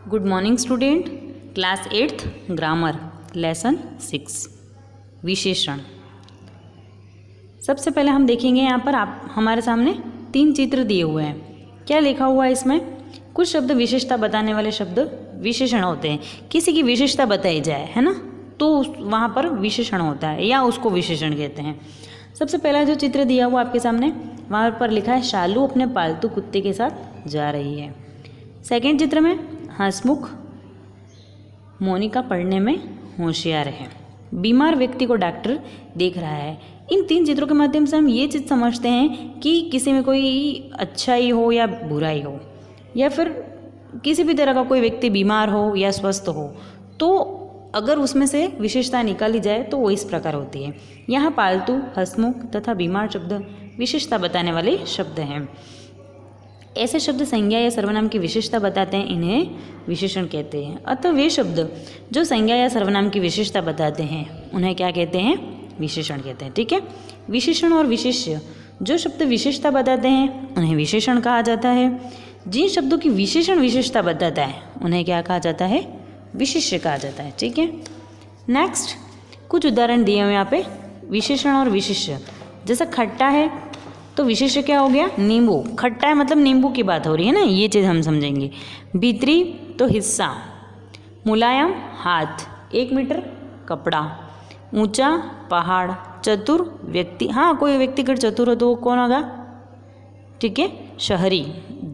Good morning student. Class 8th grammar lesson 6 विशेषण। सबसे पहले हम देखेंगे यहाँ पर आप हमारे सामने 3 चित्र दिए हुए हैं। क्या लिखा हुआ है इसमें? कुछ शब्द विशेषता बताने वाले शब्द विशेषण होते हैं। किसी की विशेषता बताई जाए, है ना, तो वहाँ पर विशेषण होता है या उसको विशेषण कहते हैं। सबसे पहला जो चित्र दिया हुआ आपके सामने, वहाँ पर लिखा है शालू अपने पालतू कुत्ते के साथ जा रही है। सेकंड चित्र में हंसमुख मोनिका पढ़ने में होशियार है। बीमार व्यक्ति को डॉक्टर देख रहा है। इन 3 चित्रों के माध्यम से हम ये चीज़ समझते हैं कि किसी में कोई अच्छाई हो या बुराई हो, या फिर किसी भी तरह का कोई व्यक्ति बीमार हो या स्वस्थ हो, तो अगर उसमें से विशेषता निकाली जाए तो वो इस प्रकार होती है। यहाँ पालतू, हंसमुख तथा बीमार शब्द विशेषता बताने वाले शब्द हैं। ऐसे शब्द संज्ञा या सर्वनाम की विशेषता बताते हैं, इन्हें विशेषण कहते हैं। अतः वे शब्द जो संज्ञा या सर्वनाम की विशेषता बताते हैं उन्हें क्या कहते हैं? विशेषण कहते हैं। ठीक है। विशेषण और विशेष्य, जो शब्द विशेषता बताते हैं उन्हें विशेषण कहा जाता है। जिन शब्दों की विशेषण विशेषता बताता है उन्हें क्या कहा जाता है? विशेष्य कहा जाता है। ठीक है। नेक्स्ट कुछ उदाहरण दिए हुए यहाँ पे विशेषण और विशेष्य। जैसा खट्टा है तो विशेष्य क्या हो गया? नींबू। खट्टा है मतलब नींबू की बात हो रही है ना, ये चीज़ हम समझेंगे। भीतरी तो हिस्सा, मुलायम हाथ, 1 मीटर कपड़ा, ऊंचा पहाड़, चतुर व्यक्ति, हाँ कोई व्यक्ति अगर चतुर हो तो वो कौन होगा? ठीक है, शहरी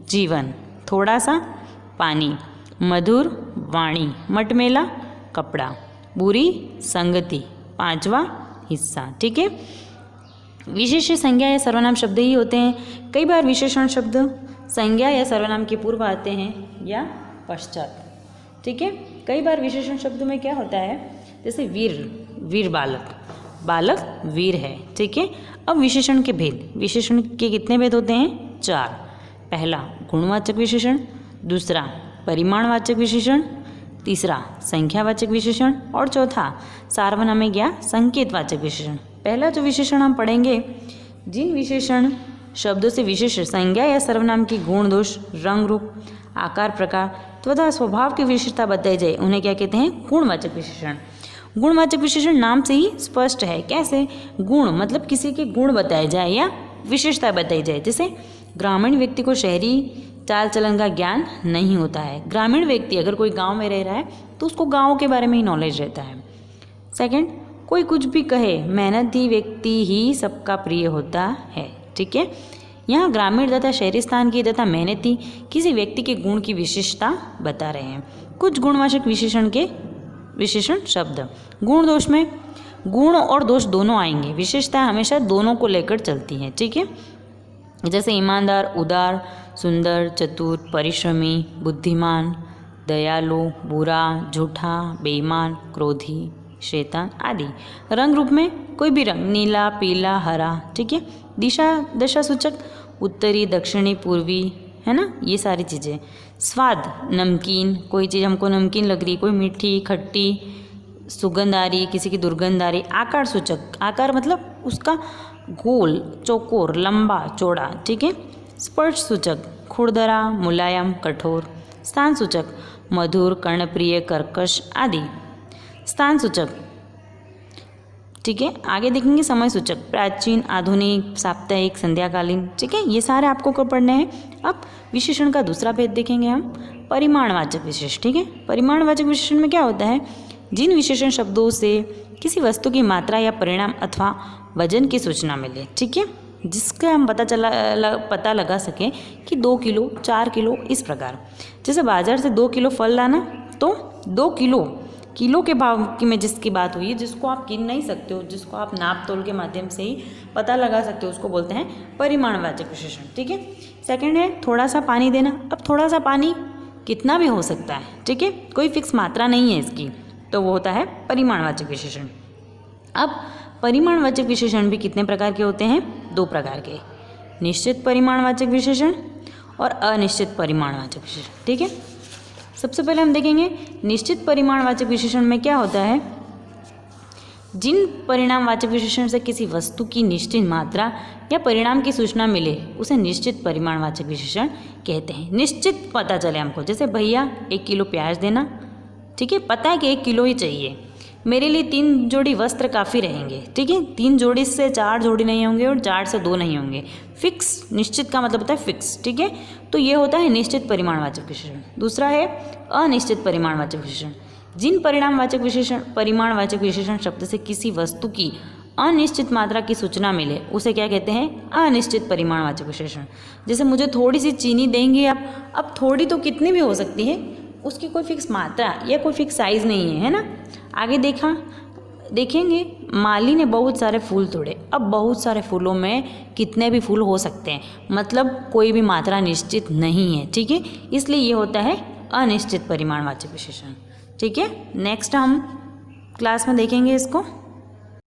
जीवन, थोड़ा सा पानी, मधुर वाणी, मटमेला कपड़ा, बुरी संगति, 5वां हिस्सा। ठीक है। विशेष संज्ञा या सर्वनाम शब्द ही होते हैं। कई बार विशेषण शब्द संज्ञा या सर्वनाम के पूर्व आते हैं या पश्चात। ठीक है। कई बार विशेषण शब्द में क्या होता है, जैसे वीर, वीर बालक, बालक वीर है। ठीक है। अब विशेषण के भेद, विशेषण के कितने भेद होते हैं? 4। पहला गुणवाचक विशेषण, दूसरा परिमाणवाचक विशेषण, तीसरा संख्यावाचक विशेषण और चौथा सार्वनामिक या संकेतवाचक विशेषण। पहला जो विशेषण हम पढ़ेंगे, जिन विशेषण शब्दों से विशेष संज्ञा या सर्वनाम की गुण दोष, रंग रूप, आकार प्रकार तथा स्वभाव की विशेषता बताई जाए उन्हें क्या कहते हैं? गुणवाचक विशेषण। गुणवाचक विशेषण नाम से ही स्पष्ट है। कैसे? गुण मतलब किसी के गुण बताए जाए या विशेषता बताई जाए। जैसे ग्रामीण व्यक्ति को शहरी चाल चलन का ज्ञान नहीं होता है। ग्रामीण व्यक्ति अगर कोई गांव में रह रहा है तो उसको गांव के बारे में ही नॉलेज रहता है। सेकंड, कोई कुछ भी कहे, मेहनती व्यक्ति ही सबका प्रिय होता है। ठीक है। यहाँ ग्रामीण तथा शहरी स्थान की तथा मेहनती किसी व्यक्ति के गुण की विशेषता बता रहे हैं। कुछ गुणवाचक विशेषण के विशेषण शब्द। गुण दोष में गुण और दोष दोनों आएंगे। विशेषताएं हमेशा दोनों को लेकर चलती हैं। ठीक है। जैसे ईमानदार, उदार, सुंदर, चतुर, परिश्रमी, बुद्धिमान, दयालु, बुरा, झूठा, बेईमान, क्रोधी, शैतान आदि। रंग रूप में कोई भी रंग, नीला, पीला, हरा। ठीक है। दिशा, दशा सूचक उत्तरी, दक्षिणी, पूर्वी, है ना, ये सारी चीज़ें। स्वाद, नमकीन, कोई चीज़ हमको नमकीन लग रही, कोई मीठी, खट्टी, सुगंध आ रही, किसी की दुर्गंध आ रही। आकार सूचक, आकार मतलब उसका गोल, चौकोर, लंबा, चौड़ा। ठीक है। स्पर्श सूचक, खुरदरा, मुलायम, कठोर। स्थान सूचक, मधुर, कर्णप्रिय, कर्कश आदि। स्थान सूचक, ठीक है। आगे देखेंगे समय सूचक, प्राचीन, आधुनिक, साप्ताहिक, संध्याकालीन। ठीक है। ये सारे आपको कब पढ़ने हैं? अब विशेषण का दूसरा भेद देखेंगे हम, परिमाणवाचक विशेष। ठीक है। परिमाणवाचक विशेषण में क्या होता है? जिन विशेषण शब्दों से किसी वस्तु की मात्रा या परिणाम अथवा वजन की सूचना मिले। ठीक है। जिसका हम पता लगा सकें कि 2 किलो, 4 किलो, इस प्रकार। जैसे बाजार से 2 किलो फल लाना, तो 2 किलो के भाव की में जिसकी बात हुई है, जिसको आप गिन नहीं सकते हो, जिसको आप नाप तोल के माध्यम से ही पता लगा सकते हो, उसको बोलते हैं परिमाणवाचक विशेषण। ठीक है। सेकंड है थोड़ा सा पानी देना। अब थोड़ा सा पानी कितना भी हो सकता है। ठीक है। कोई फिक्स मात्रा नहीं है इसकी, तो वो होता है परिमाणवाचक विशेषण। अब परिमाणवाचक विशेषण भी कितने प्रकार के होते हैं? 2 प्रकार के, निश्चित परिमाणवाचक विशेषण और अनिश्चित परिमाणवाचक विशेषण। ठीक है। सबसे पहले हम देखेंगे निश्चित परिमाणवाचक विशेषण में क्या होता है। जिन परिणामवाचक विशेषण से किसी वस्तु की निश्चित मात्रा या परिणाम की सूचना मिले उसे निश्चित परिमाणवाचक विशेषण कहते हैं। निश्चित पता चले हमको, जैसे भैया 1 किलो प्याज देना, ठीक है, पता है कि 1 किलो ही चाहिए, मेरे लिए 3 जोड़ी वस्त्र काफ़ी रहेंगे, ठीक है, 3 जोड़ी से 4 जोड़ी नहीं होंगे और 4 से 2 नहीं होंगे। फिक्स, निश्चित का मतलब होता है फिक्स, ठीक है। तो ये होता है निश्चित परिमाणवाचक विशेषण। दूसरा है अनिश्चित परिमाणवाचक विशेषण। जिन परिमाणवाचक विशेषण शब्द से किसी वस्तु की अनिश्चित मात्रा की सूचना मिले उसे क्या कहते हैं? अनिश्चित परिमाणवाचक विशेषण। जैसे मुझे थोड़ी सी चीनी देंगे आप, अब थोड़ी तो कितनी भी हो सकती है, उसकी कोई फिक्स मात्रा या कोई फिक्स साइज़ नहीं है ना। आगे देखेंगे माली ने बहुत सारे फूल तोड़े। अब बहुत सारे फूलों में कितने भी फूल हो सकते हैं, मतलब कोई भी मात्रा निश्चित नहीं है, ठीक है, इसलिए ये होता है अनिश्चित परिमाणवाचक विशेषण, ठीक है। नेक्स्ट हम क्लास में देखेंगे इसको।